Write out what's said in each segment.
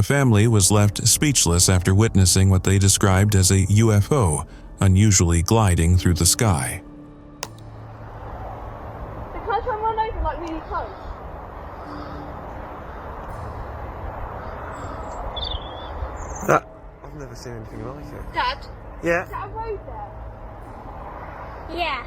A family was left speechless after witnessing what they described as a UFO, unusually gliding through the sky. Can I try and run over like really close? I've never seen anything like it. Dad? Yeah? Is that a road there? Yeah.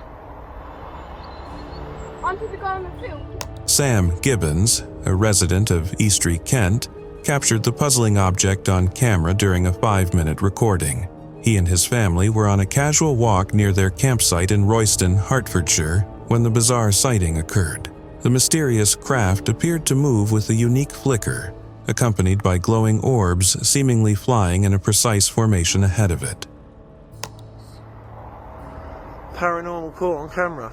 Aren't you the guy on the field? Sam Gibbons, a resident of Eastry, Kent, captured the puzzling object on camera during a 5-minute recording. He and his family were on a casual walk near their campsite in Royston, Hertfordshire, when the bizarre sighting occurred. The mysterious craft appeared to move with a unique flicker, accompanied by glowing orbs seemingly flying in a precise formation ahead of it. Paranormal caught on camera.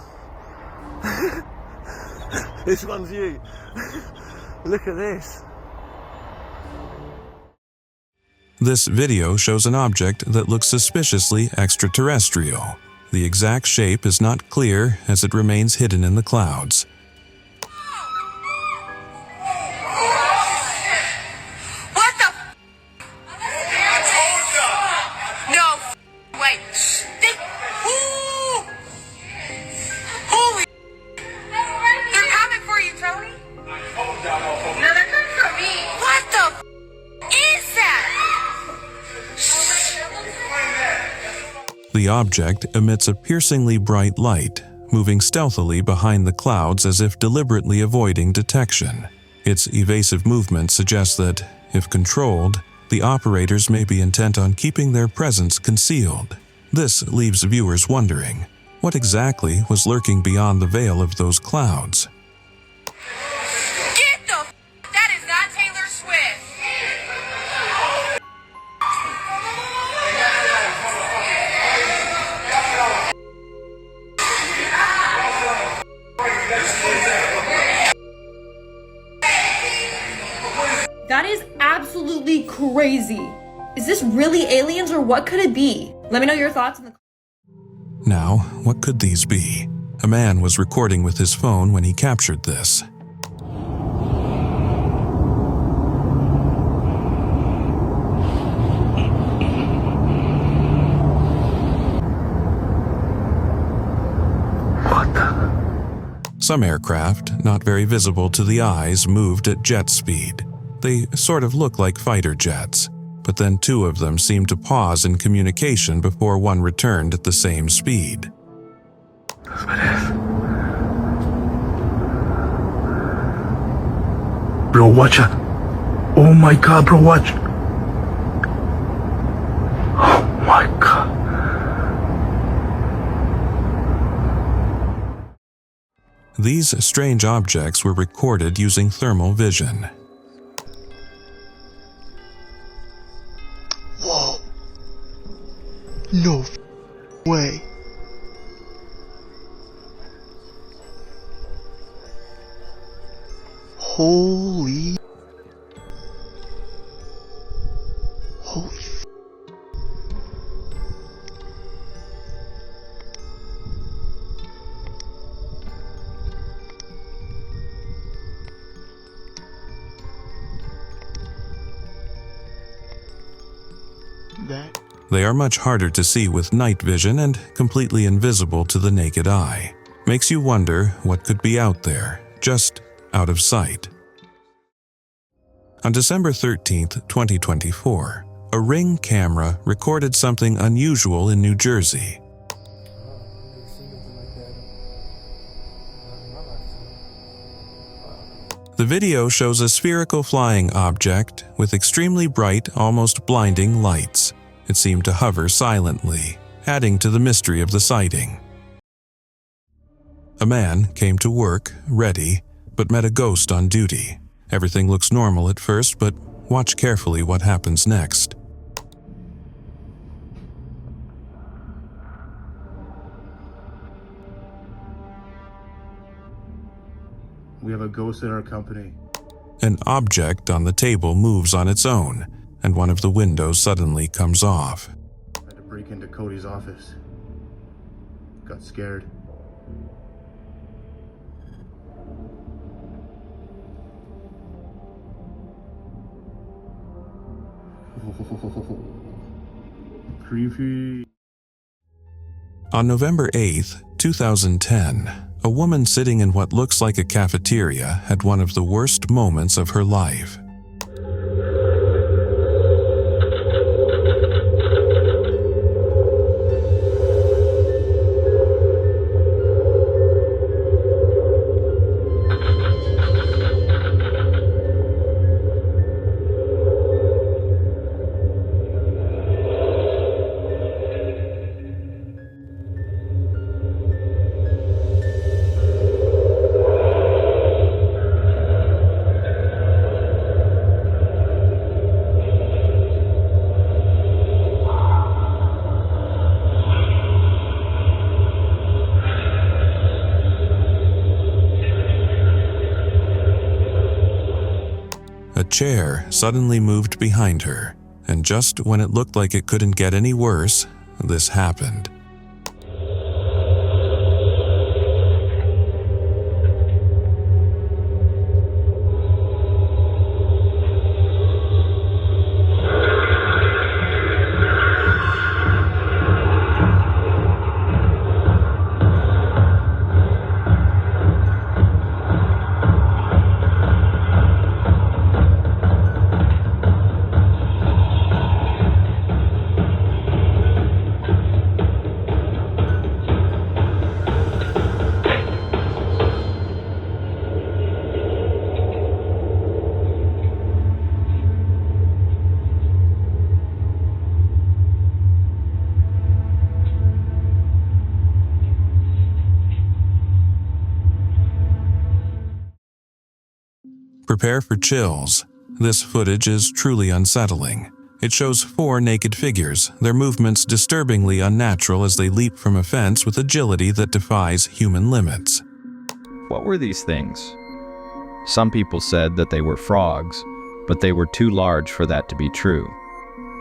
This one's you. Look at this. This video shows an object that looks suspiciously extraterrestrial. The exact shape is not clear as it remains hidden in the clouds. What the No way. Holy They're coming for you, Tony. No, they're coming for me. What the is that? The object emits a piercingly bright light, moving stealthily behind the clouds as if deliberately avoiding detection. Its evasive movement suggests that, if controlled, the operators may be intent on keeping their presence concealed. This leaves viewers wondering, what exactly was lurking beyond the veil of those clouds? Get the That is not Taylor Swift. That is absolutely crazy. Is this really aliens or what could it be? Let me know your thoughts in the Now, what could these be? A man was recording with his phone when he captured this. Some aircraft, not very visible to the eyes, moved at jet speed. They sort of look like fighter jets, but then 2 of them seemed to pause in communication before one returned at the same speed. That's what it is. Bro, watch it. Oh my god, bro, watch. Oh my god. These strange objects were recorded using thermal vision. Whoa. No way. Holy. They are much harder to see with night vision and completely invisible to the naked eye. Makes you wonder what could be out there, just out of sight. On December 13, 2024, a Ring camera recorded something unusual in New Jersey. The video shows a spherical flying object with extremely bright, almost blinding lights. It seemed to hover silently, adding to the mystery of the sighting. A man came to work, ready, but met a ghost on duty. Everything looks normal at first, but watch carefully what happens next. We have a ghost in our company. An object on the table moves on its own, and one of the windows suddenly comes off. I had to break into Cody's office. Got scared. Creepy. On November 8th, 2010, a woman sitting in what looks like a cafeteria had one of the worst moments of her life. A chair suddenly moved behind her, and just when it looked like it couldn't get any worse, this happened. Prepare for chills. This footage is truly unsettling. It shows 4 naked figures, their movements disturbingly unnatural as they leap from a fence with agility that defies human limits. What were these things? Some people said that they were frogs, but they were too large for that to be true.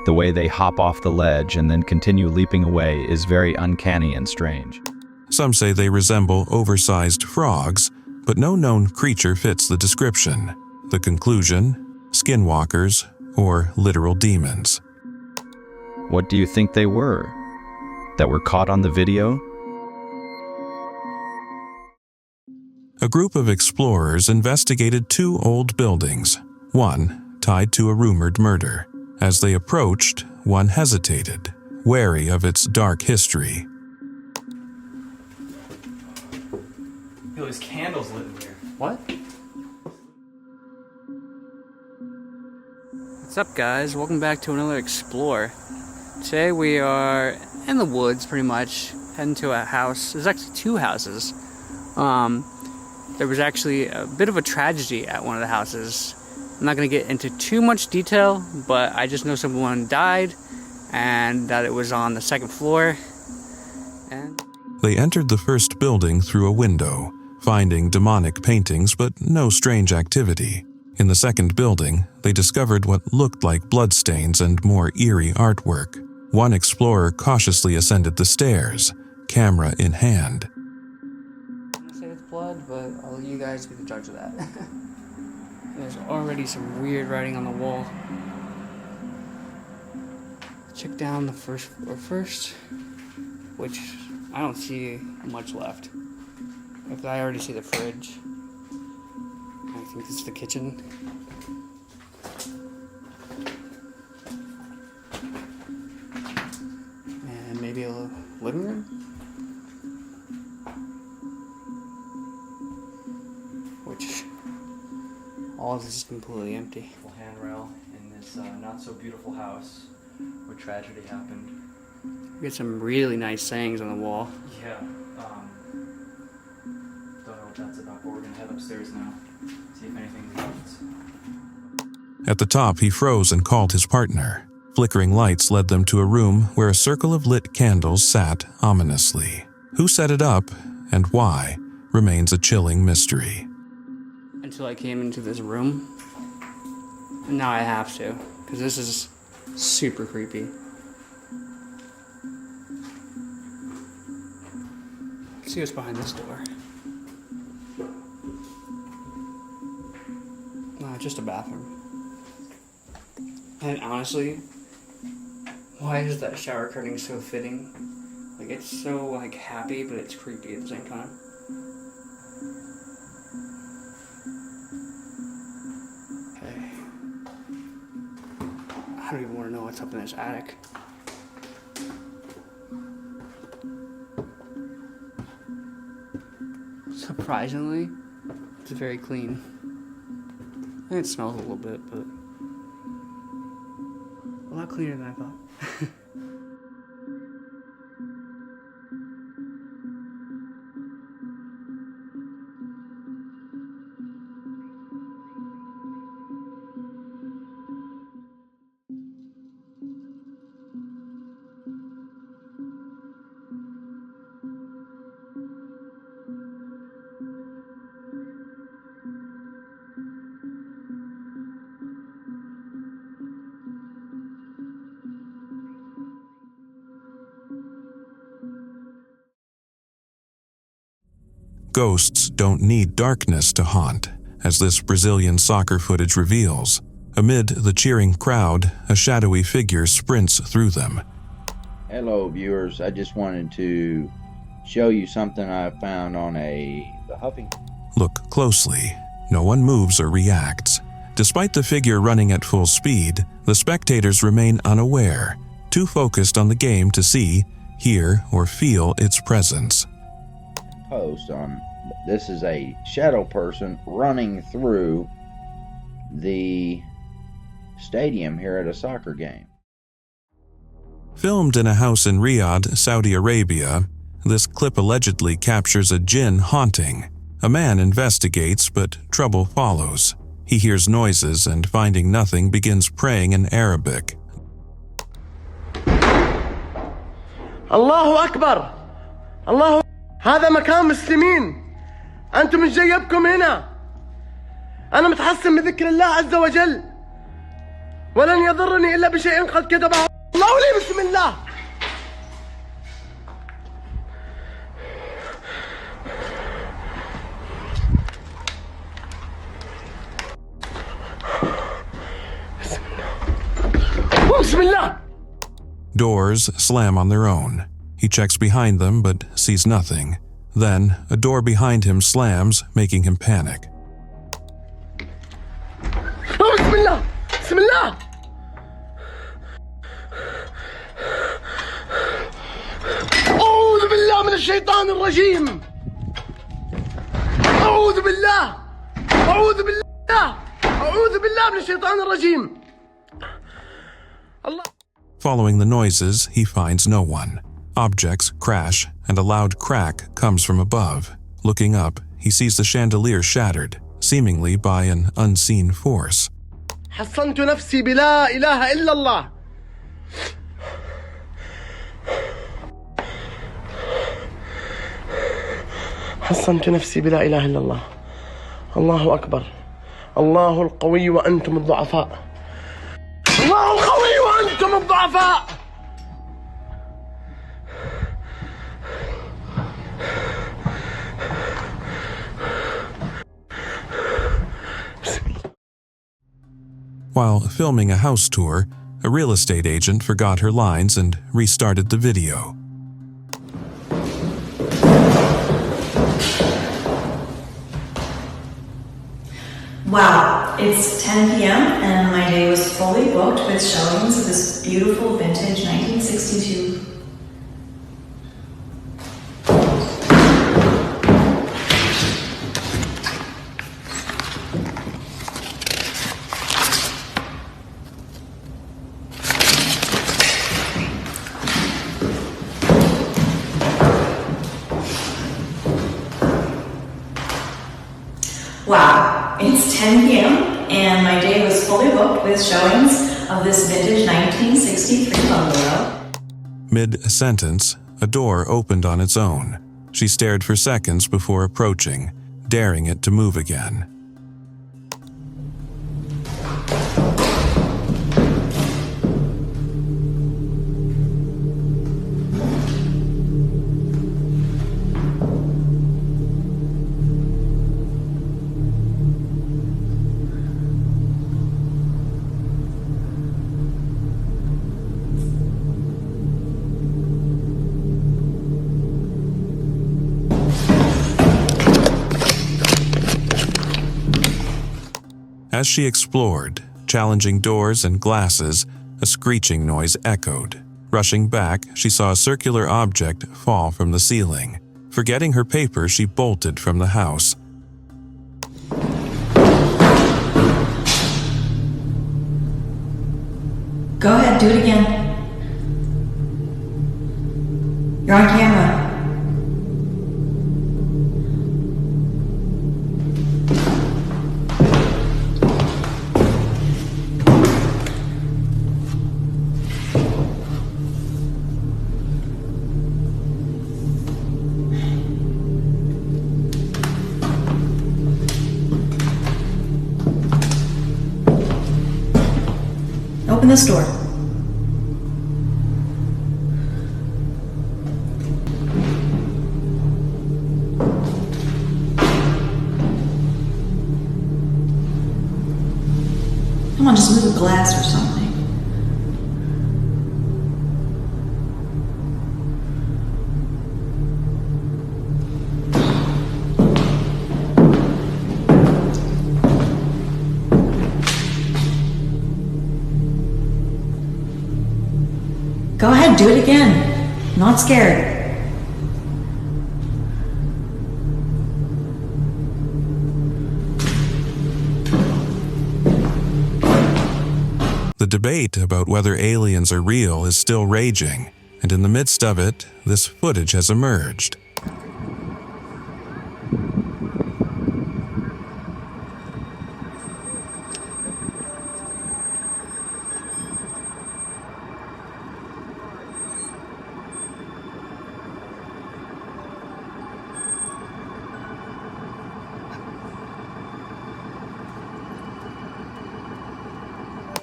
The way they hop off the ledge and then continue leaping away is very uncanny and strange. Some say they resemble oversized frogs, but no known creature fits the description. The conclusion: skinwalkers or literal demons. What do you think they were? That were caught on the video? A group of explorers investigated 2 old buildings, one tied to a rumored murder. As they approached, one hesitated, wary of its dark history. Yo, there's candles lit in here. What? What's up, guys? Welcome back to another Explore. Today we are in the woods, pretty much, heading to a house. There's actually 2 houses. There was actually a bit of a tragedy at one of the houses. I'm not going to get into too much detail, but I just know someone died and that it was on the 2nd floor. And They entered the first building through a window, finding demonic paintings but no strange activity. In the second building, they discovered what looked like bloodstains and more eerie artwork. One explorer cautiously ascended the stairs, camera in hand. I'm going to say it's blood, but I'll let you guys be the judge of that. There's already some weird writing on the wall. Check down the first floor first, which I don't see much left. But I already see the fridge. I think this is the kitchen. And maybe a living room? Which, all of this is completely empty. Handrail in this not so beautiful house where tragedy happened. We get some really nice sayings on the wall. Yeah, don't know what that's about, but we're gonna head upstairs now. See if anything happens. At the top, he froze and called his partner. Flickering lights led them to a room where a circle of lit candles sat ominously. Who set it up and why remains a chilling mystery. Until I came into this room. And now I have to, because this is super creepy. Let's see what's behind this door. No, just a bathroom. And honestly, why is that shower curtain so fitting? Like, it's so, like, happy, but it's creepy at the same time. Okay. I don't even want to know what's up in this attic. Surprisingly, it's very clean. I think it smells a little bit, but a lot cleaner than I thought. Ghosts don't need darkness to haunt, as this Brazilian soccer footage reveals. Amid the cheering crowd, a shadowy figure sprints through them. Hello viewers, I just wanted to show you something I found on the Huffington. Look closely. No one moves or reacts. Despite the figure running at full speed, the spectators remain unaware, too focused on the game to see, hear, or feel its presence. Post on this is a shadow person running through the stadium here at a soccer game. Filmed in a house in Riyadh, Saudi Arabia, this clip allegedly captures a jinn haunting. A man investigates, but trouble follows. He hears noises and, finding nothing, begins praying in Arabic. Allahu Akbar! Allahu هذا مكان مسلمين أنتم مش جايبكم هنا أنا متحسن بذكر الله عز وجل ولن يضرني إلا بشيء قد كتبه الله لي بسم الله بسم الله. Doors slam on their own. He checks behind them but sees nothing. Then, a door behind him slams, making him panic. Oh, Bismillah! Bismillah! أعوذ بالله من الشيطان الرجيم أعوذ بالله أعوذ بالله أعوذ بالله من الشيطان الرجيم Allah. Following the noises, he finds no one. Objects crash, and a loud crack comes from above. Looking up, he sees the chandelier shattered, seemingly by an unseen force. حصنت نفسي بلا إله إلا الله حصنت نفسي بلا إله إلا الله الله أكبر الله القوي وأنتم الضعفاء الله القوي وأنتم الضعفاء While filming a house tour, a real estate agent forgot her lines and restarted the video. Wow, it's 10 p.m. and my day was fully booked with showings of this beautiful vintage 1962. Wow, it's 10 p.m. and my day was fully booked with showings of this vintage 1963 bungalow. Mid-sentence, a door opened on its own. She stared for seconds before approaching, daring it to move again. As she explored, challenging doors and glasses, a screeching noise echoed. Rushing back, she saw a circular object fall from the ceiling. Forgetting her paper, she bolted from the house. Go ahead, do it again. You're on camera. Open this door. Come on, just move a glass or something. Go ahead, do it again. I'm not scared. The debate about whether aliens are real is still raging, and in the midst of it, this footage has emerged.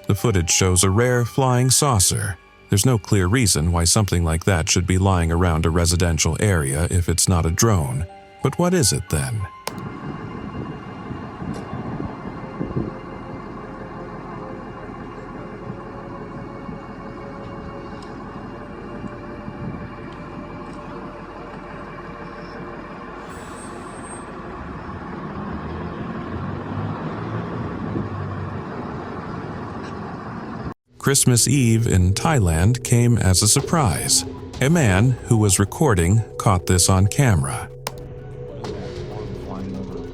The footage shows a rare flying saucer. There's no clear reason why something like that should be lying around a residential area if it's not a drone. But what is it then? Christmas Eve in Thailand came as a surprise. A man who was recording caught this on camera. Flying over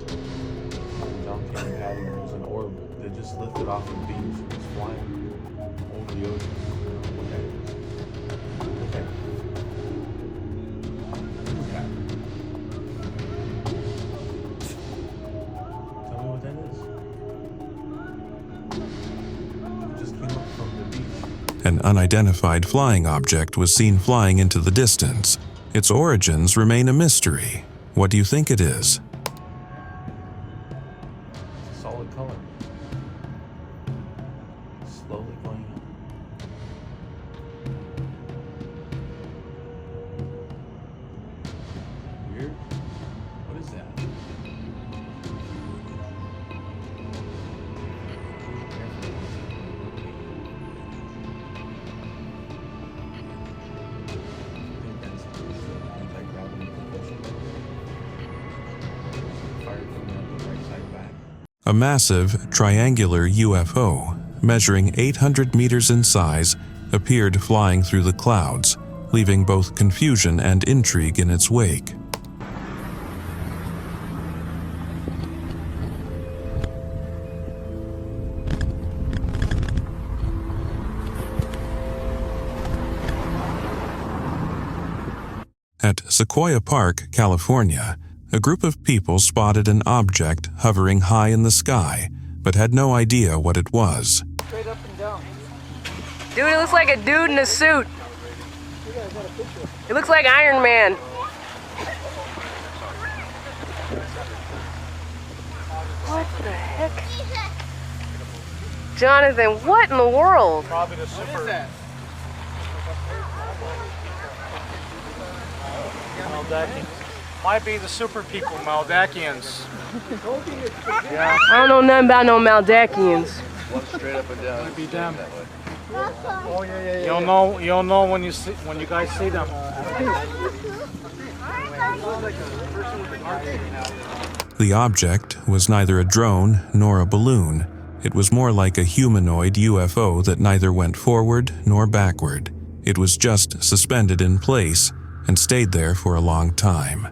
downtown patio. There's an orb that just lifted off the beach. It's flying over the ocean. Okay. Tell me what that is. It just came up from the beach. An unidentified flying object was seen flying into the distance. Its origins remain a mystery. What do you think it is? It's a solid color. Slowly going up. Weird. What is that? A massive, triangular UFO, measuring 800 meters in size, appeared flying through the clouds, leaving both confusion and intrigue in its wake. At Sequoia Park, California, a group of people spotted an object hovering high in the sky, but had no idea what it was. Straight up and down. Dude, it looks like a dude in a suit. It looks like Iron Man. What the heck? Jonathan, what in the world? Probably the super. Maldakians. Might be the super people, Maldakians. Yeah. I don't know nothing about no Maldakians. One straight up and down. Might be them. Oh yeah. You'll know when you guys see them. The object was neither a drone nor a balloon. It was more like a humanoid UFO that neither went forward nor backward. It was just suspended in place and stayed there for a long time.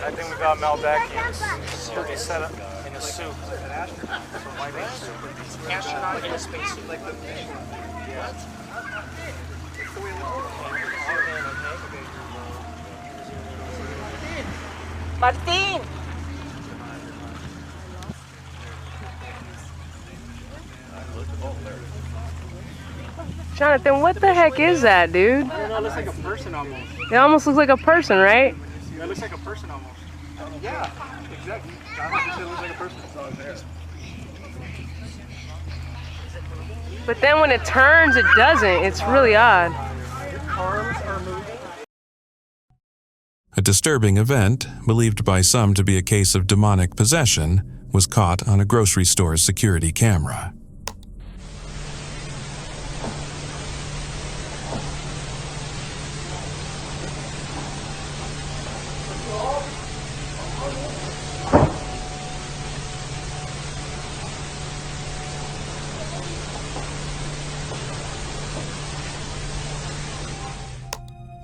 I think we got Mel back here. He'll be set up in a suit. Astronaut in a spacesuit. Martin! Jonathan, what the heck is that, dude? I don't know, it looks like a person almost. It almost looks like a person, right? Yeah, it looks like a person almost. Yeah, exactly. Jonathan said it looks like a person. So it's there. But then when it turns, it doesn't. It's really odd. Arms are moving. A disturbing event, believed by some to be a case of demonic possession, was caught on a grocery store's security camera.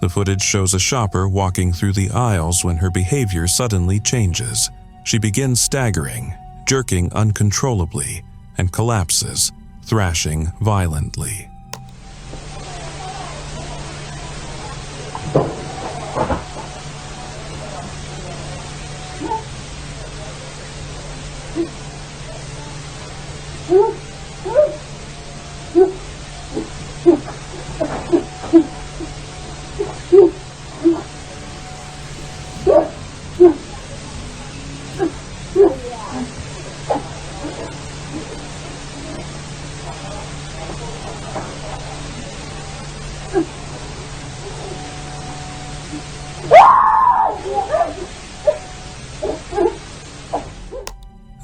The footage shows a shopper walking through the aisles when her behavior suddenly changes. She begins staggering, jerking uncontrollably, and collapses, thrashing violently.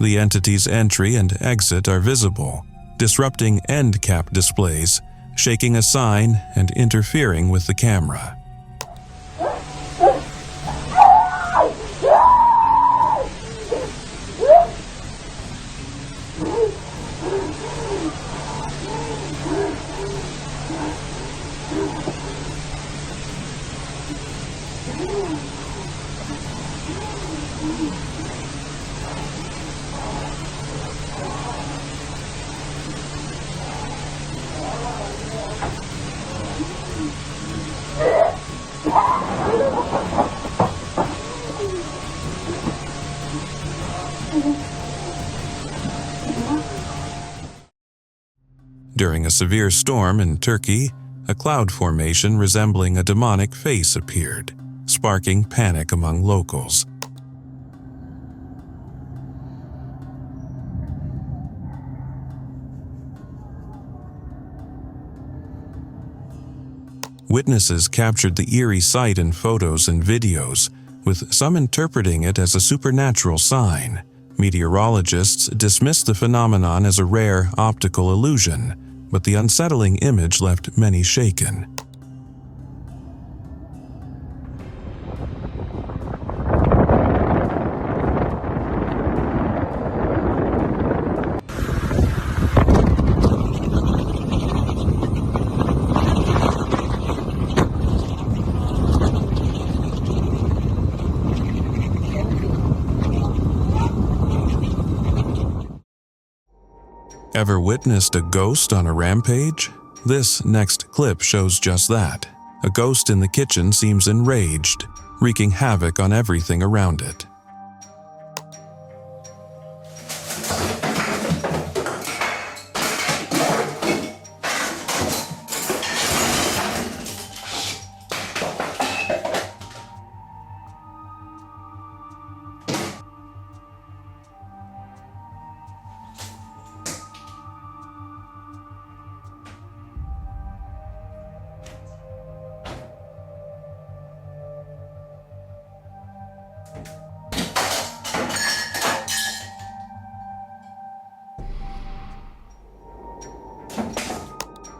The entity's entry and exit are visible, disrupting end cap displays, shaking a sign, and interfering with the camera. During a severe storm in Turkey, a cloud formation resembling a demonic face appeared, sparking panic among locals. Witnesses captured the eerie sight in photos and videos, with some interpreting it as a supernatural sign. Meteorologists dismissed the phenomenon as a rare optical illusion, but the unsettling image left many shaken. Ever witnessed a ghost on a rampage? This next clip shows just that. A ghost in the kitchen seems enraged, wreaking havoc on everything around it.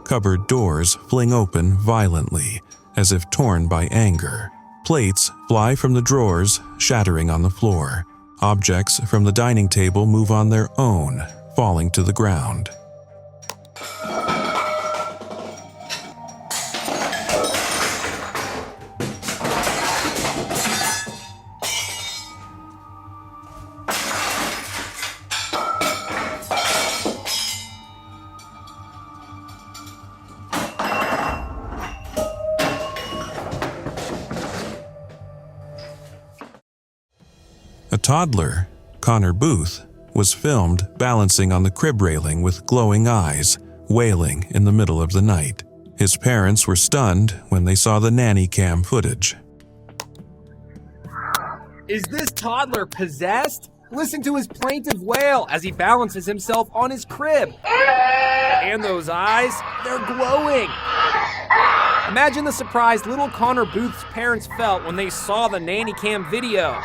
Cupboard doors fling open violently, as if torn by anger. Plates fly from the drawers, shattering on the floor. Objects from the dining table move on their own, falling to the ground. A toddler, Connor Booth, was filmed balancing on the crib railing with glowing eyes, wailing in the middle of the night. His parents were stunned when they saw the nanny cam footage. Is this toddler possessed? Listen to his plaintive wail as he balances himself on his crib. And those eyes, they're glowing. Imagine the surprise little Connor Booth's parents felt when they saw the nanny cam video.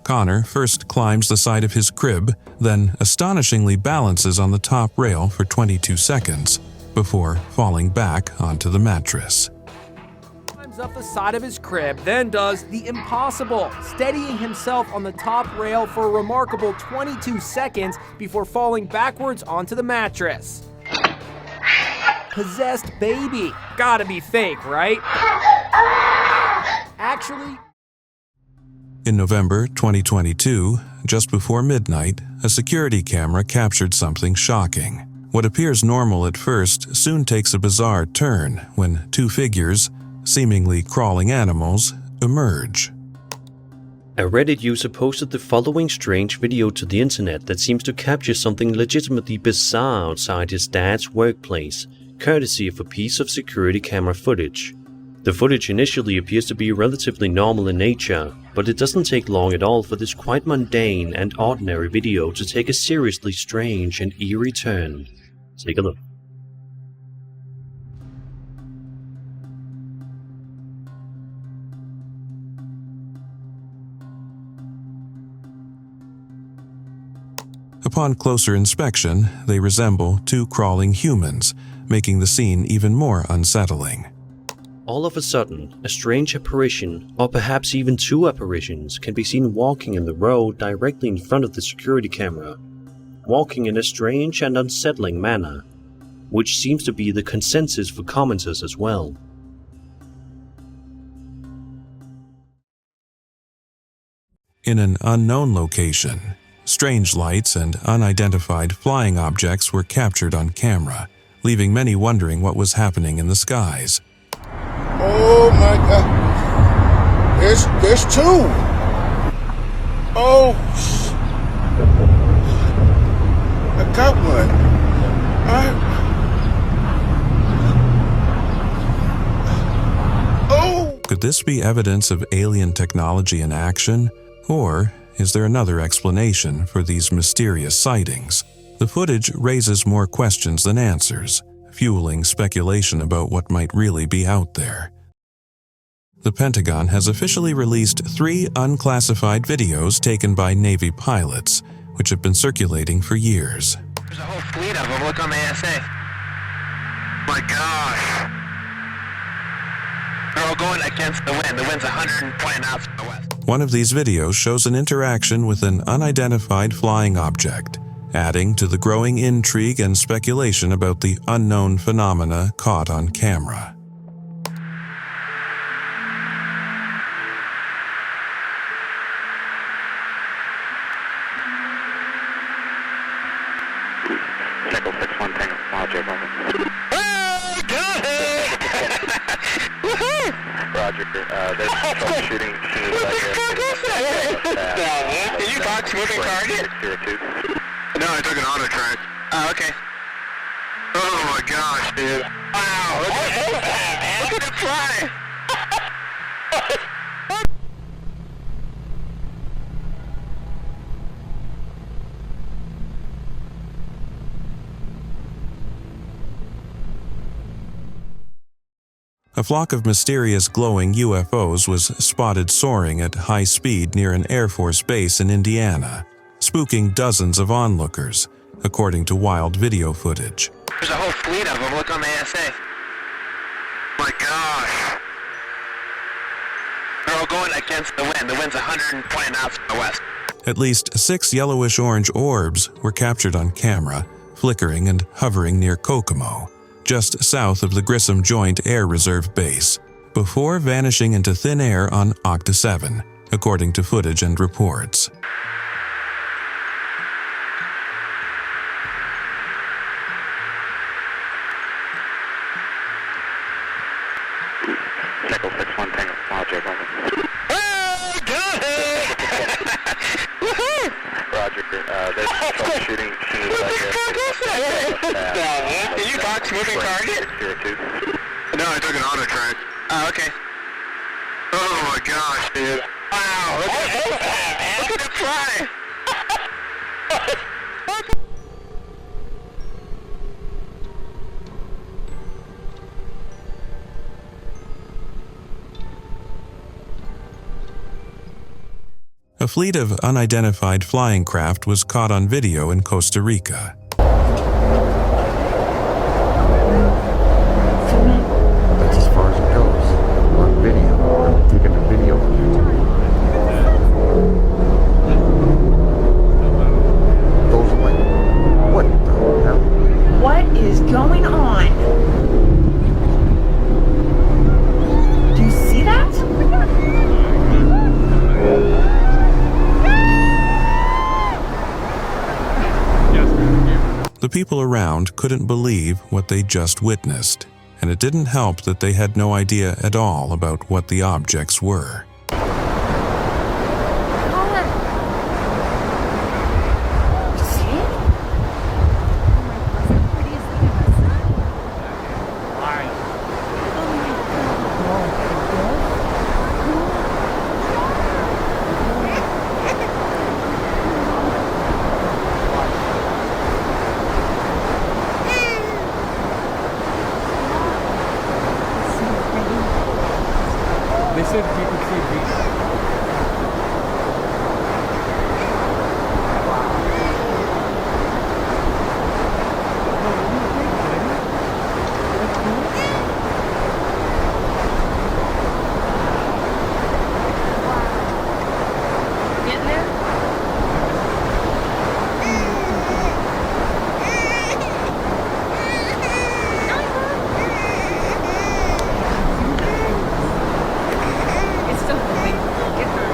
Connor first climbs the side of his crib, then astonishingly balances on the top rail for 22 seconds, before falling back onto the mattress. Climbs up the side of his crib, then does the impossible, steadying himself on the top rail for a remarkable 22 seconds before falling backwards onto the mattress. Possessed baby. Gotta be fake, right? Actually, in November 2022, just before midnight, a security camera captured something shocking. What appears normal at first soon takes a bizarre turn when two figures, seemingly crawling animals, emerge. A Reddit user posted the following strange video to the internet that seems to capture something legitimately bizarre outside his dad's workplace, courtesy of a piece of security camera footage. The footage initially appears to be relatively normal in nature, but it doesn't take long at all for this quite mundane and ordinary video to take a seriously strange and eerie turn. Take a look. Upon closer inspection, they resemble two crawling humans, making the scene even more unsettling. All of a sudden, a strange apparition, or perhaps even two apparitions, can be seen walking in the road directly in front of the security camera, walking in a strange and unsettling manner, which seems to be the consensus for commenters as well. In an unknown location, strange lights and unidentified flying objects were captured on camera, leaving many wondering what was happening in the skies. Oh my God. There's two. Oh. I got one. Oh. Could this be evidence of alien technology in action? Or is there another explanation for these mysterious sightings? The footage raises more questions than answers, fueling speculation about what might really be out there. The Pentagon has officially released 3 unclassified videos taken by Navy pilots, which have been circulating for years. There's a whole fleet of them. Look on the ASA. My gosh. They're all going against the wind. The wind's 120 knots from the west. One of these videos shows an interaction with an unidentified flying object, adding to the growing intrigue and speculation about the unknown phenomena caught on camera. Echo 6-1 Tango, Roger, over. Oh, got it! Woohoo! Roger, there's troubleshooting. Did you box moving target? No, I took an auto track. Oh, okay. Oh my gosh, dude. Wow, look at that, man. Look at it fly. A flock of mysterious glowing UFOs was spotted soaring at high speed near an Air Force base in Indiana, spooking dozens of onlookers, according to wild video footage. There's a whole fleet of them. Look on the ASA. My gosh. They're all going against the wind. The wind's 120 knots from the west. At least 6 yellowish-orange orbs were captured on camera, flickering and hovering near Kokomo, just south of the Grissom Joint Air Reserve Base, before vanishing into thin air on Octa 7, according to footage and reports. Echo 6-1 Tango. Roger, over. Oh, got it! Woohoo! Roger, there's troubleshooting as soon as I get Did you box moving target? No, I took an auto track. Oh, okay. Oh my gosh, dude. Wow, look at it fly! A fleet of unidentified flying craft was caught on video in Costa Rica. That's as far as it goes. On video. I'm taking a video of you. Those are like, what the hell? What is going on? Do you see that? The people around couldn't believe what they just witnessed, and it didn't help that they had no idea at all about what the objects were. They said you could see beach. Getting there? It's still moving. Get her.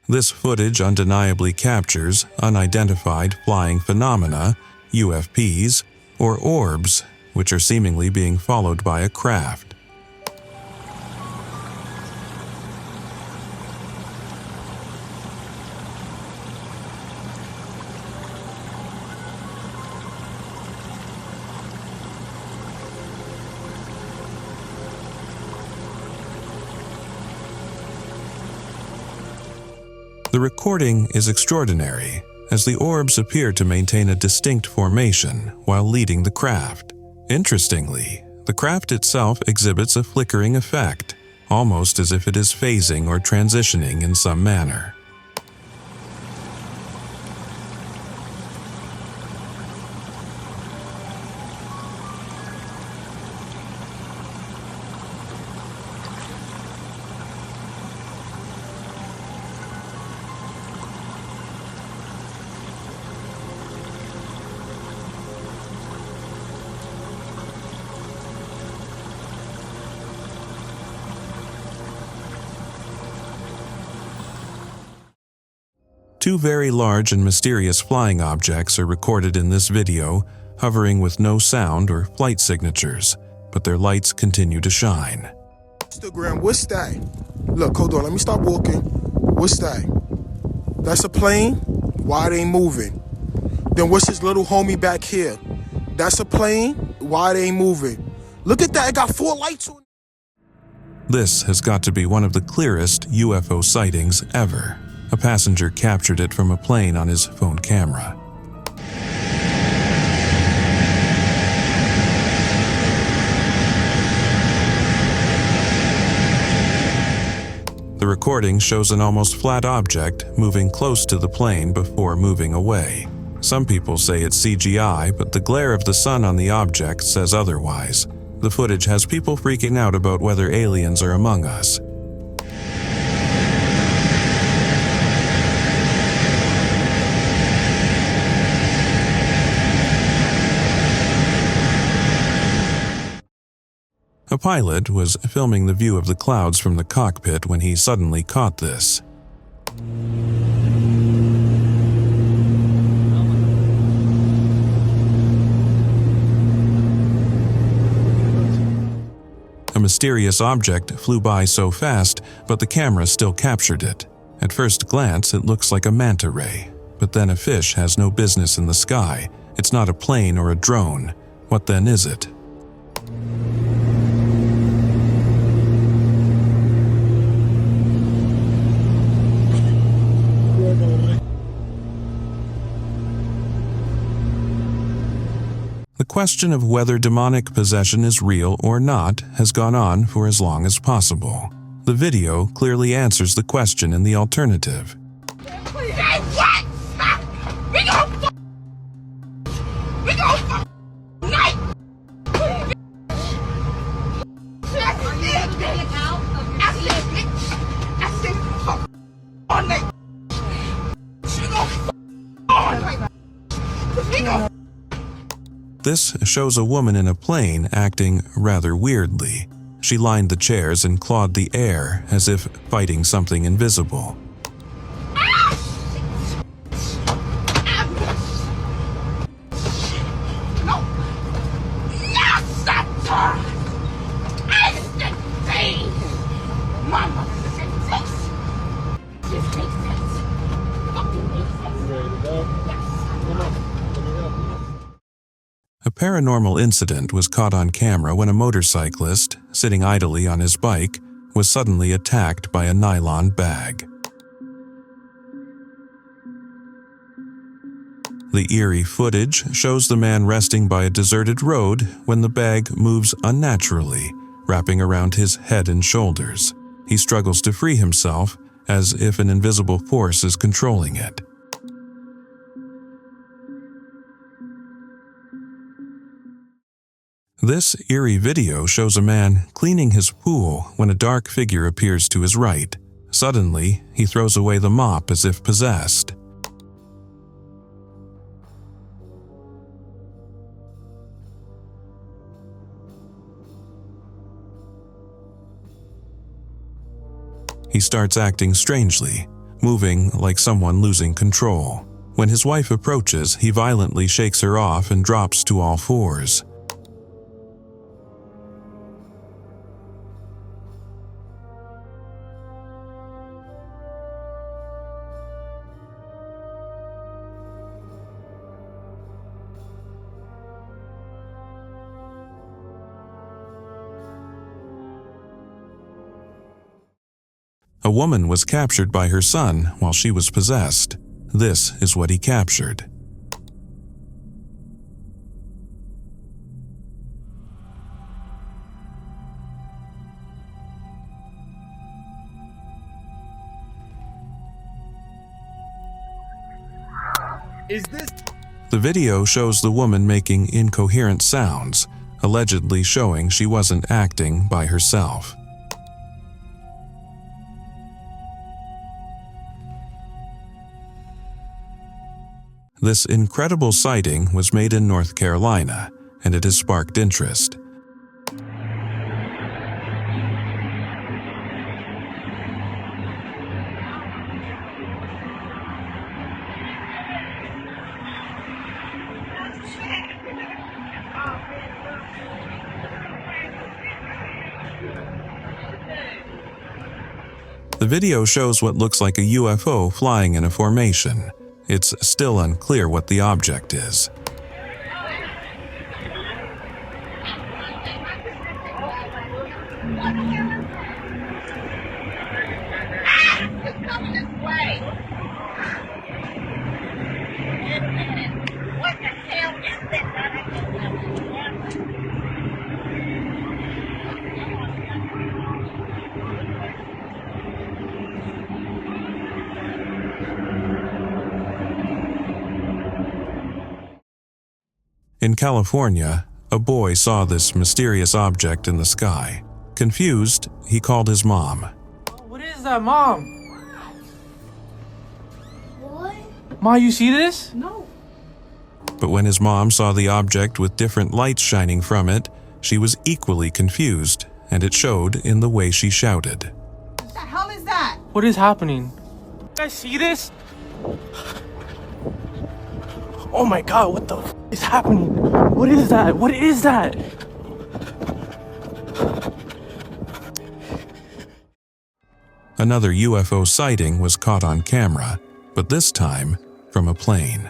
This footage undeniably captures unidentified flying phenomena, UFPs, or orbs, which are seemingly being followed by a craft. The recording is extraordinary, as the orbs appear to maintain a distinct formation while leading the craft. Interestingly, the craft itself exhibits a flickering effect, almost as if it is phasing or transitioning in some manner. Two very large and mysterious flying objects are recorded in this video, hovering with no sound or flight signatures, but their lights continue to shine. Instagram, what's that? Look, hold on, let me stop walking. What's that? That's a plane? Why it ain't moving? Then what's this little homie back here? That's a plane? Why it ain't moving? Look at that, it got 4 lights on. This has got to be one of the clearest UFO sightings ever. A passenger captured it from a plane on his phone camera. The recording shows an almost flat object moving close to the plane before moving away. Some people say it's CGI, but the glare of the sun on the object says otherwise. The footage has people freaking out about whether aliens are among us. A pilot was filming the view of the clouds from the cockpit when he suddenly caught this. A mysterious object flew by so fast, but the camera still captured it. At first glance, it looks like a manta ray, but then a fish has no business in the sky. It's not a plane or a drone. What then is it? The question of whether demonic possession is real or not has gone on for as long as possible. The video clearly answers the question in the alternative. This shows a woman in a plane acting rather weirdly. She lined the chairs and clawed the air as if fighting something invisible. A paranormal incident was caught on camera when a motorcyclist, sitting idly on his bike, was suddenly attacked by a nylon bag. The eerie footage shows the man resting by a deserted road when the bag moves unnaturally, wrapping around his head and shoulders. He struggles to free himself, as if an invisible force is controlling it. This eerie video shows a man cleaning his pool when a dark figure appears to his right. Suddenly, he throws away the mop as if possessed. He starts acting strangely, moving like someone losing control. When his wife approaches, he violently shakes her off and drops to all fours. A woman was captured by her son while she was possessed. This is what he captured. Is this? The video shows the woman making incoherent sounds, allegedly showing she wasn't acting by herself. This incredible sighting was made in North Carolina, and it has sparked interest. The video shows what looks like a UFO flying in a formation. It's still unclear what the object is. Coming this way. In California, a boy saw this mysterious object in the sky. Confused, he called his mom. What is that, Mom? What? Ma, you see this? No. But when his mom saw the object with different lights shining from it, she was equally confused, and it showed in the way she shouted. What the hell is that? What is happening? You guys see this? Oh my god, what the f is happening? What is that? What is that? Another UFO sighting was caught on camera, but this time from a plane.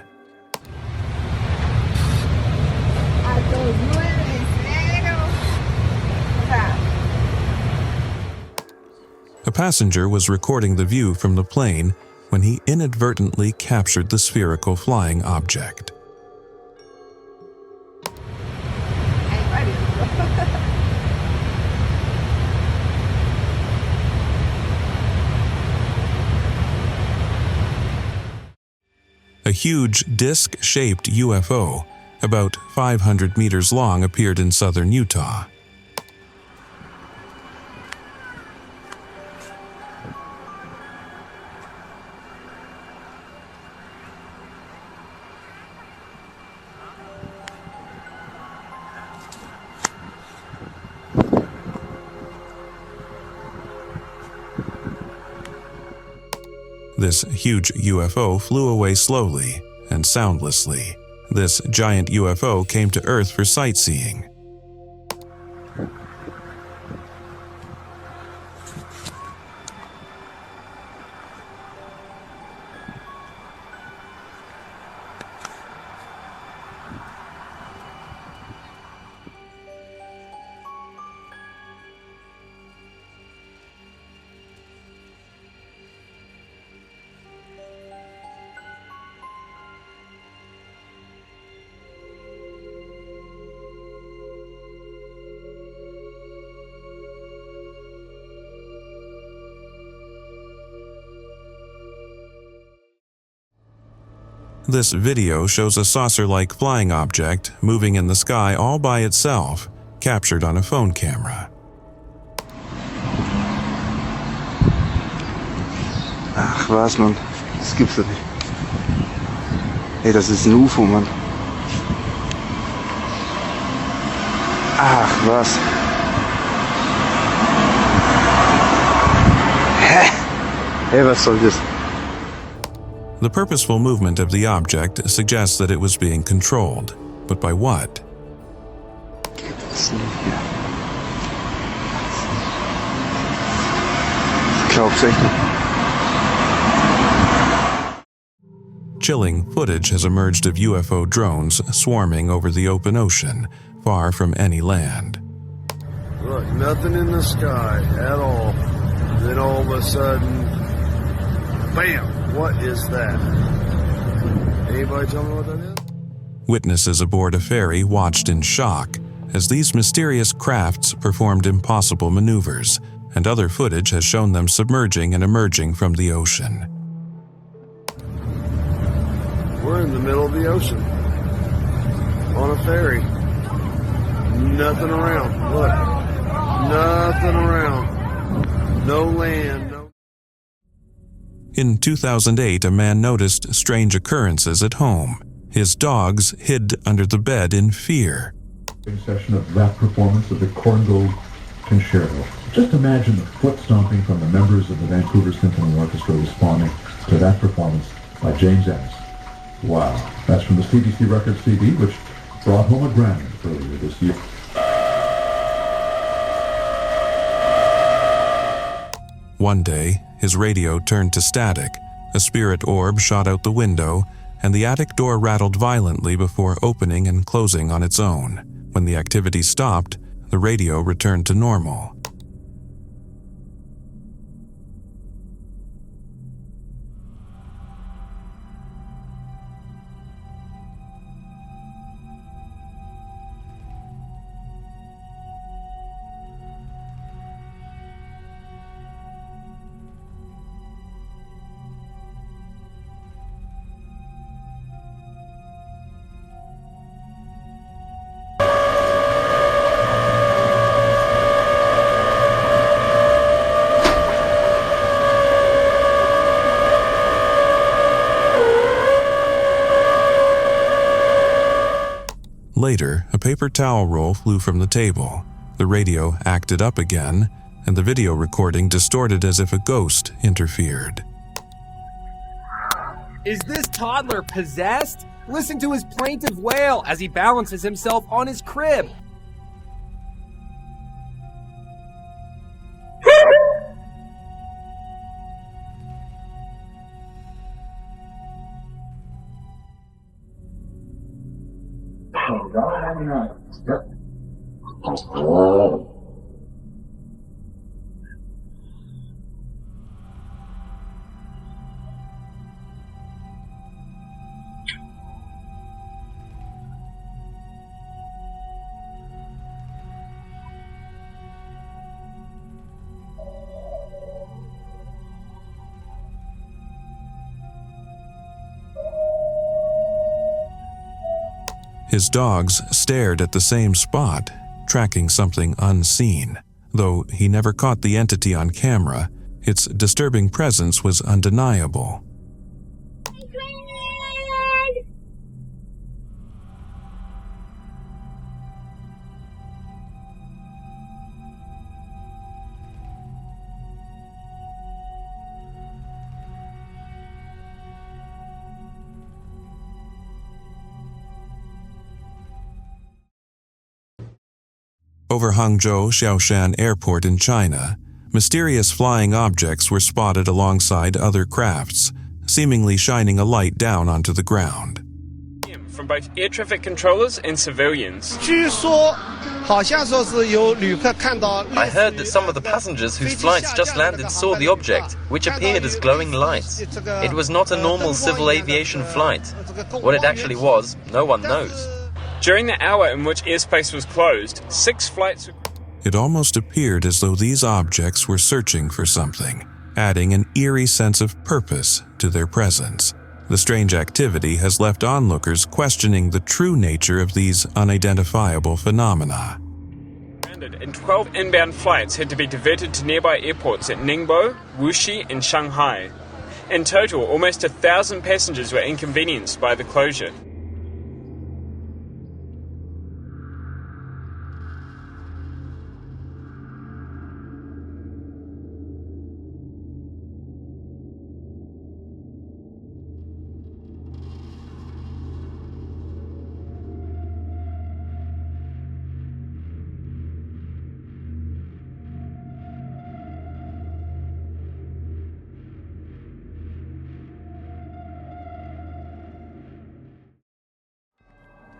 A passenger was recording the view from the plane when he inadvertently captured the spherical flying object. A huge disc-shaped UFO, about 500 meters long, appeared in southern Utah. This huge UFO flew away slowly and soundlessly. This giant UFO came to Earth for sightseeing. This video shows a saucer-like flying object moving in the sky all by itself, captured on a phone camera. Ach was, Mann. Das gibt's doch nicht. Ey, das ist ein UFO, Mann. Ach was. Hä? Ey, was soll das? The purposeful movement of the object suggests that it was being controlled, but by what? Chilling footage has emerged of UFO drones swarming over the open ocean, far from any land. Look, nothing in the sky at all. Then all of a sudden, bam! What is that? Anybody tell me what that is? Witnesses aboard a ferry watched in shock as these mysterious crafts performed impossible maneuvers, and other footage has shown them submerging and emerging from the ocean. We're in the middle of the ocean, on a ferry. Nothing around. Look, nothing around. No land. In 2008, a man noticed strange occurrences at home. His dogs hid under the bed in fear. Session of that performance of the Corngold Concerto. Just imagine the foot stomping from the members of the Vancouver Symphony Orchestra responding to that performance by James Ennis. Wow. That's from the CBC Records CD, which brought home a Grammy earlier this year. One day, his radio turned to static, a spirit orb shot out the window, and the attic door rattled violently before opening and closing on its own. When the activity stopped, the radio returned to normal. later, a paper towel roll flew from the table. The radio acted up again, and the video recording distorted as if a ghost interfered. Is this toddler possessed? Listen to his plaintive wail as he balances himself on his crib. His dogs stared at the same spot, tracking something unseen. Though he never caught the entity on camera, its disturbing presence was undeniable. Over Hangzhou Xiaoshan Airport in China, mysterious flying objects were spotted alongside other crafts, seemingly shining a light down onto the ground. From both air traffic controllers and civilians. I heard that some of the passengers whose flights just landed saw the object, which appeared as glowing lights. It was not a normal civil aviation flight. What it actually was, no one knows. During the hour in which airspace was closed, 6 flights were... It almost appeared as though these objects were searching for something, adding an eerie sense of purpose to their presence. The strange activity has left onlookers questioning the true nature of these unidentifiable phenomena. And 12 inbound flights had to be diverted to nearby airports at Ningbo, Wuxi, and Shanghai. In total, almost 1,000 passengers were inconvenienced by the closure.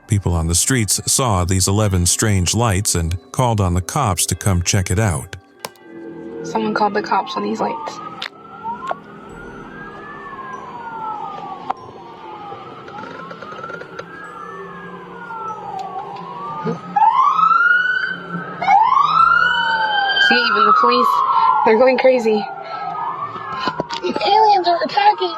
People on the streets saw these 11 strange lights and called on the cops to come check it out. Someone called the cops on these lights. See, even the police, they're going crazy. These aliens are attacking.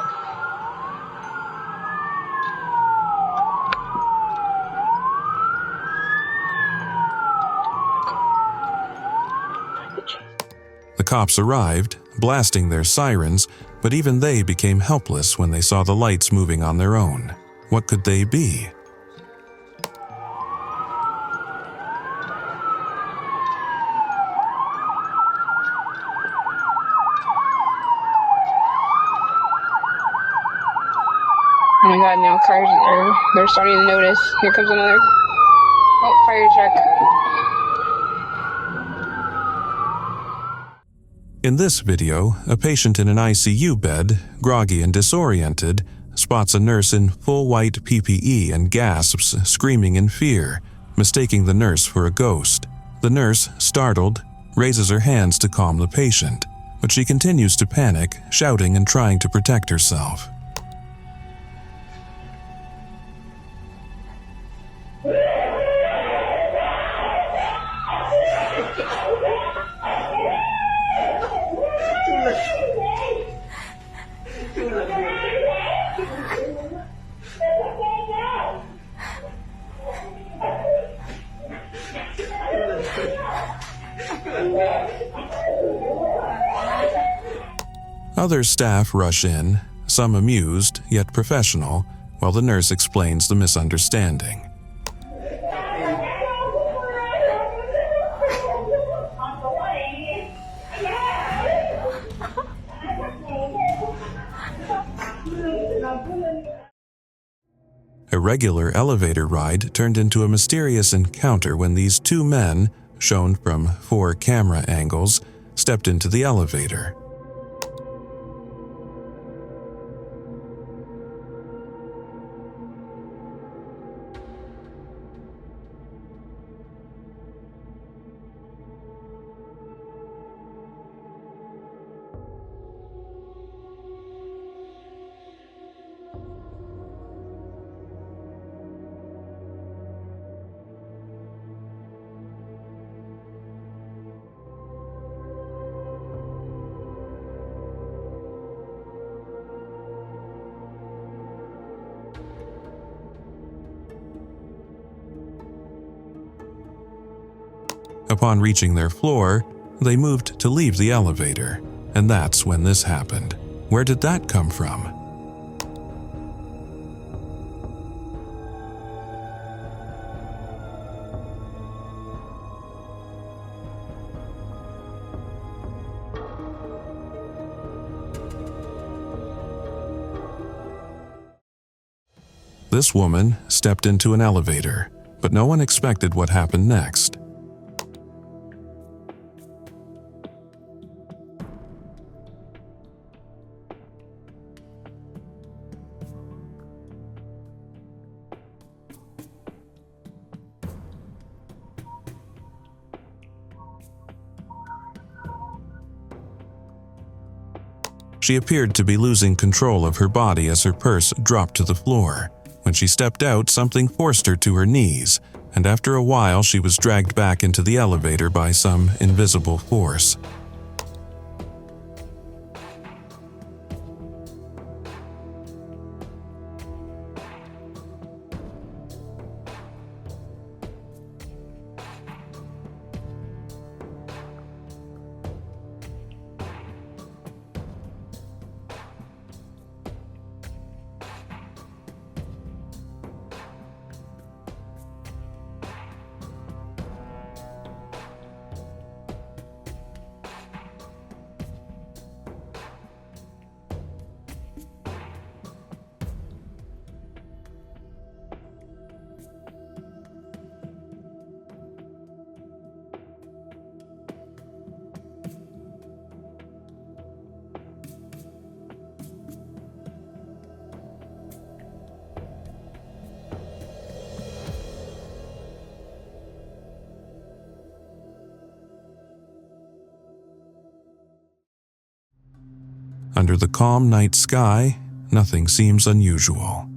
The cops arrived, blasting their sirens, but even they became helpless when they saw the lights moving on their own. What could they be? Oh my god, now cars they're starting to notice. Here comes another. Oh, fire truck. In this video, a patient in an ICU bed, groggy and disoriented, spots a nurse in full white PPE and gasps, screaming in fear, mistaking the nurse for a ghost. The nurse, startled, raises her hands to calm the patient, but she continues to panic, shouting and trying to protect herself. Other staff rush in, some amused, yet professional, while the nurse explains the misunderstanding. A regular elevator ride turned into a mysterious encounter when these two men, shown from 4 camera angles, stepped into the elevator. Upon reaching their floor, they moved to leave the elevator, and that's when this happened. Where did that come from? This woman stepped into an elevator, but no one expected what happened next. She appeared to be losing control of her body as her purse dropped to the floor. When she stepped out, something forced her to her knees, and after a while she was dragged back into the elevator by some invisible force. Under the calm night sky, nothing seems unusual.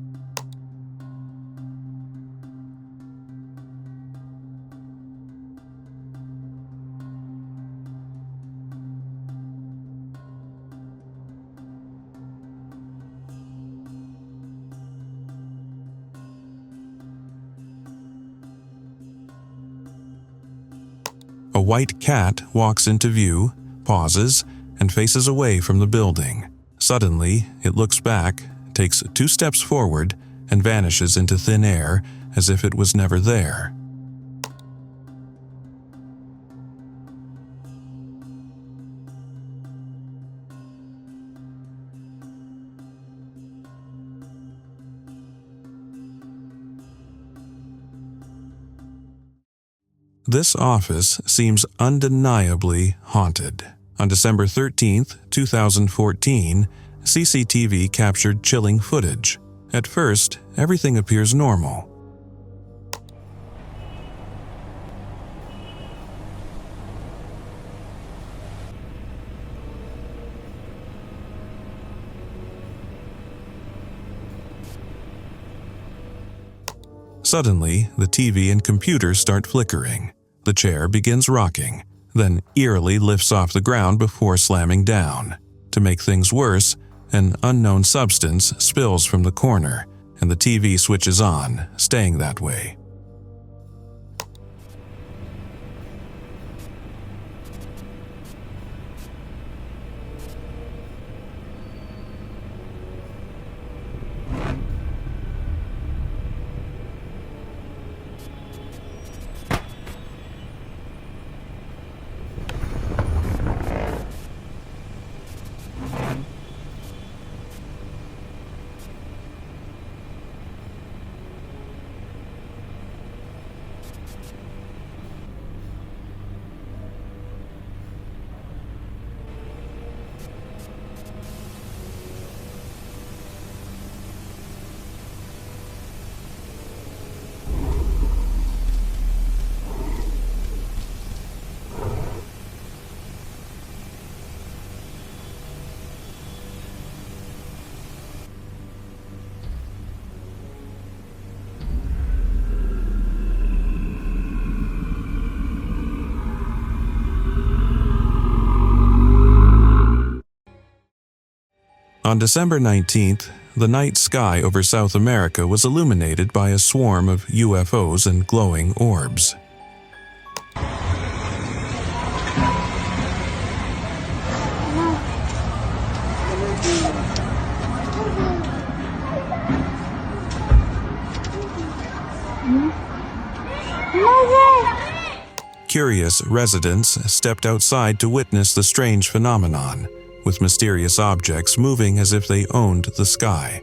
A white cat walks into view, pauses, and faces away from the building. Suddenly, it looks back, takes 2 steps forward, and vanishes into thin air as if it was never there. This office seems undeniably haunted. On December 13, 2014, CCTV captured chilling footage. At first, everything appears normal. Suddenly, the TV and computer start flickering. The chair begins rocking, then eerily lifts off the ground before slamming down. To make things worse, an unknown substance spills from the corner, and the TV switches on, staying that way. On December 19th, the night sky over South America was illuminated by a swarm of UFOs and glowing orbs. Curious residents stepped outside to witness the strange phenomenon, with mysterious objects moving as if they owned the sky.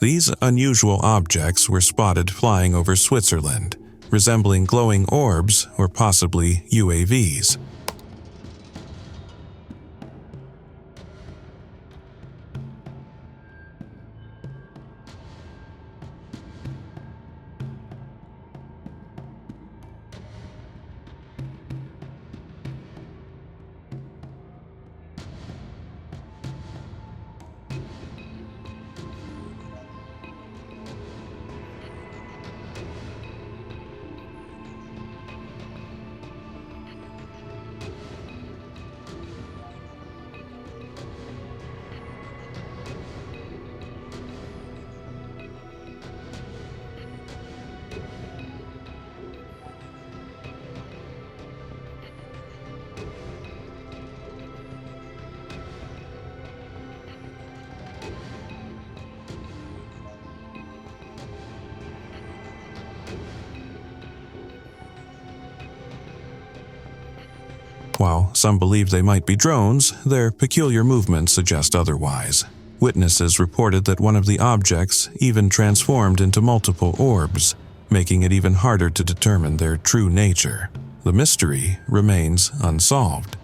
These unusual objects were spotted flying over Switzerland, resembling glowing orbs or possibly UAVs. While some believe they might be drones, their peculiar movements suggest otherwise. Witnesses reported that one of the objects even transformed into multiple orbs, making it even harder to determine their true nature. The mystery remains unsolved.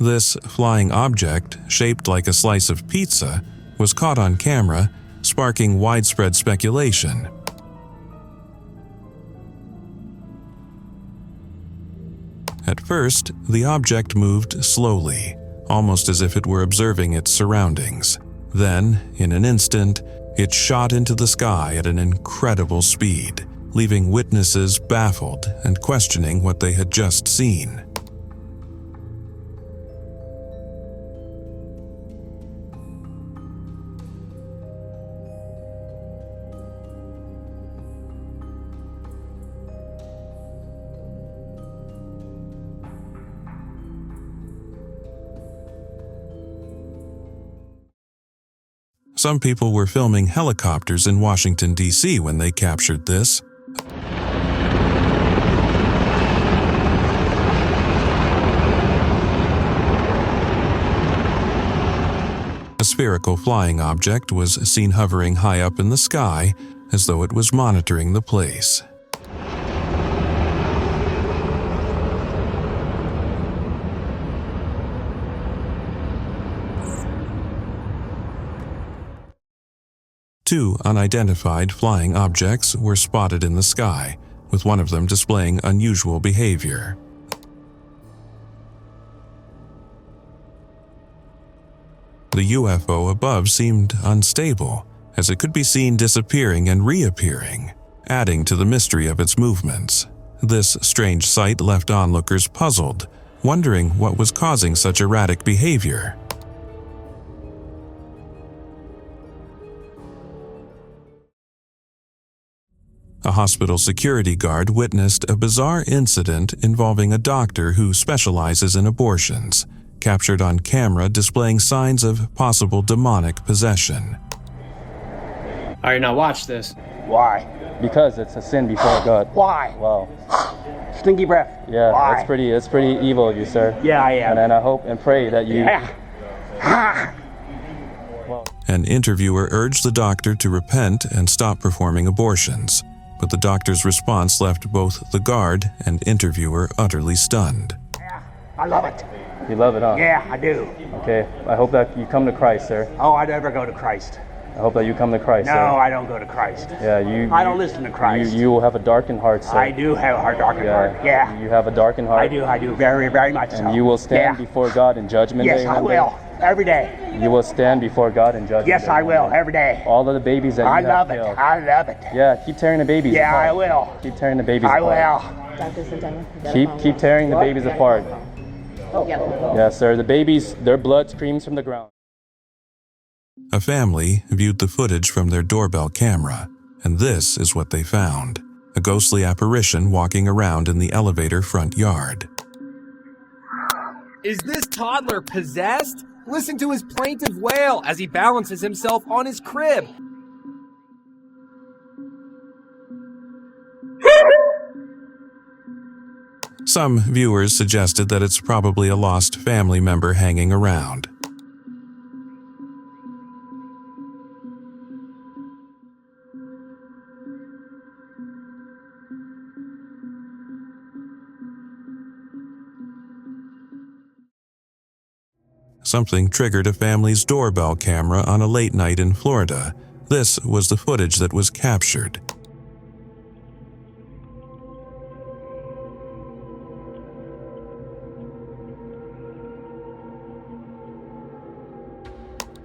This flying object, shaped like a slice of pizza, was caught on camera, sparking widespread speculation. At first, the object moved slowly, almost as if it were observing its surroundings. Then, in an instant, it shot into the sky at an incredible speed, leaving witnesses baffled and questioning what they had just seen. Some people were filming helicopters in Washington, D.C. when they captured this. A spherical flying object was seen hovering high up in the sky, as though it was monitoring the place. Two unidentified flying objects were spotted in the sky, with one of them displaying unusual behavior. The UFO above seemed unstable, as it could be seen disappearing and reappearing, adding to the mystery of its movements. This strange sight left onlookers puzzled, wondering what was causing such erratic behavior. A hospital security guard witnessed a bizarre incident involving a doctor who specializes in abortions, captured on camera displaying signs of possible demonic possession. All right, now watch this. Why? Because it's a sin before God. Why? Wow. Stinky breath. Yeah, Why? that's pretty evil of you, sir. Yeah, I am. And I hope and pray that you... An interviewer urged the doctor to repent and stop performing abortions, but the doctor's response left both the guard and interviewer utterly stunned. I love it. You love it, huh? Yeah, I do. Okay, I hope that you come to Christ, sir. Oh, I never go to Christ. I hope that you come to Christ, sir. No, I don't go to Christ. Yeah, I don't listen to Christ. You will have a darkened heart, sir. I do have a darkened heart. Yeah. You have a darkened heart. I do, very, very much so. And you will stand before God in judgment day. Yes, I will. Every day. You will stand before God in judgment day. Yes, I will. Every day. All of the babies that you have love killed. it. I love it. Yeah, keep tearing the babies apart. Yeah, I will. Keep tearing the babies I apart. will. Keep tearing the babies apart. Oh. Yeah, sir. The babies, their blood screams from the ground. A family viewed the footage from their doorbell camera, and this is what they found: a ghostly apparition walking around in the elevator front yard. Is this toddler possessed? Listen to his plaintive wail as he balances himself on his crib. Some viewers suggested that it's probably a lost family member hanging around. Something triggered a family's doorbell camera on a late night in Florida. This was the footage that was captured.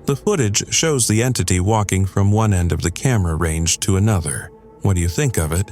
The footage shows the entity walking from one end of the camera range to another. What do you think of it?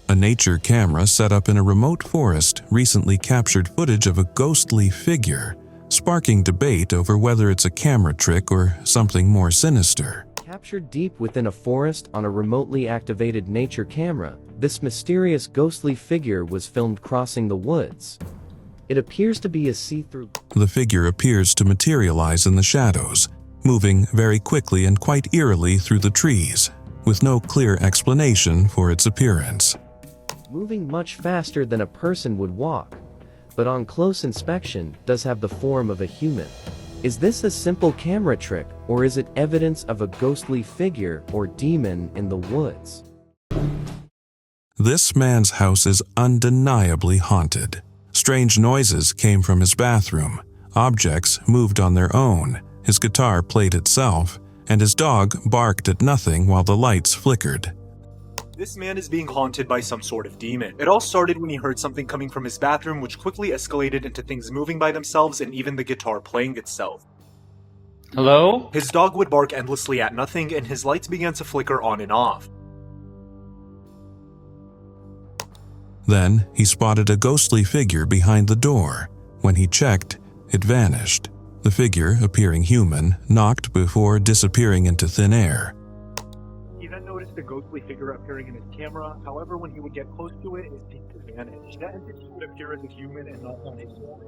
A nature camera set up in a remote forest recently captured footage of a ghostly figure, sparking debate over whether it's a camera trick or something more sinister. Captured deep within a forest on a remotely activated nature camera, this mysterious ghostly figure was filmed crossing the woods. It appears to be a see-through. The figure appears to materialize in the shadows, moving very quickly and quite eerily through the trees, with no clear explanation for its appearance. Moving much faster than a person would walk, but on close inspection does have the form of a human. Is this a simple camera trick, or is it evidence of a ghostly figure or demon in the woods? This man's house is undeniably haunted. Strange noises came from his bathroom, objects moved on their own, his guitar played itself, and his dog barked at nothing while the lights flickered. This man is being haunted by some sort of demon. It all started when he heard something coming from his bathroom, which quickly escalated into things moving by themselves and even the guitar playing itself. Hello? His dog would bark endlessly at nothing, and his lights began to flicker on and off. Then he spotted a ghostly figure behind the door. When he checked, it vanished. The figure, appearing human, knocked before disappearing into thin air. He then noticed a ghostly figure appearing in his camera. However, when he would get close to it, it seemed to vanish. That entity would appear as a human and not on his own.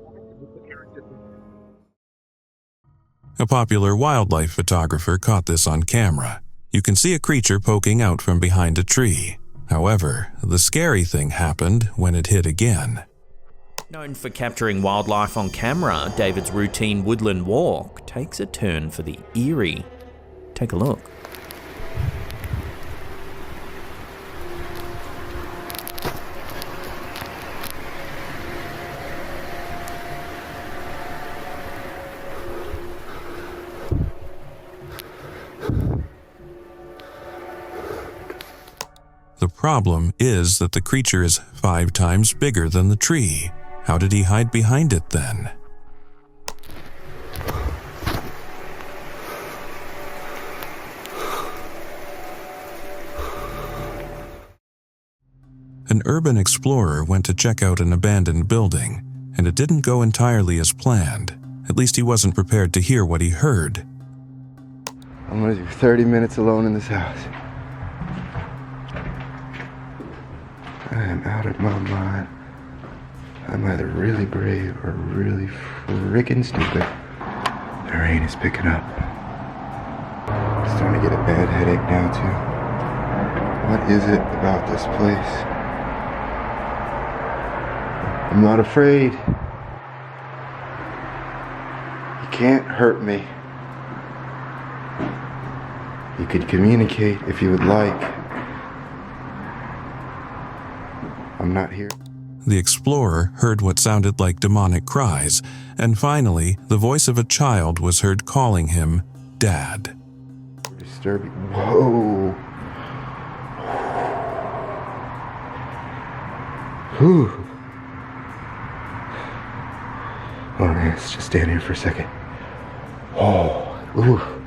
A popular wildlife photographer caught this on camera. You can see a creature poking out from behind a tree. However, the scary thing happened when it hit again. Known for capturing wildlife on camera, David's routine woodland walk takes a turn for the eerie. Take a look. The problem is that the creature is 5 times bigger than the tree. How did he hide behind it then? An urban explorer went to check out an abandoned building, and it didn't go entirely as planned. At least he wasn't prepared to hear what he heard. I'm gonna do 30 minutes alone in this house. I am out of my mind. I'm either really brave or really freaking stupid. The rain is picking up. I'm starting to get a bad headache now too. What is it about this place? I'm not afraid. You can't hurt me. You could communicate if you would like. I'm not here. The explorer heard what sounded like demonic cries, and finally, the voice of a child was heard calling him Dad. Disturbing. Whoa. Whew. Oh man, let's just stand here for a second. Oh, ooh.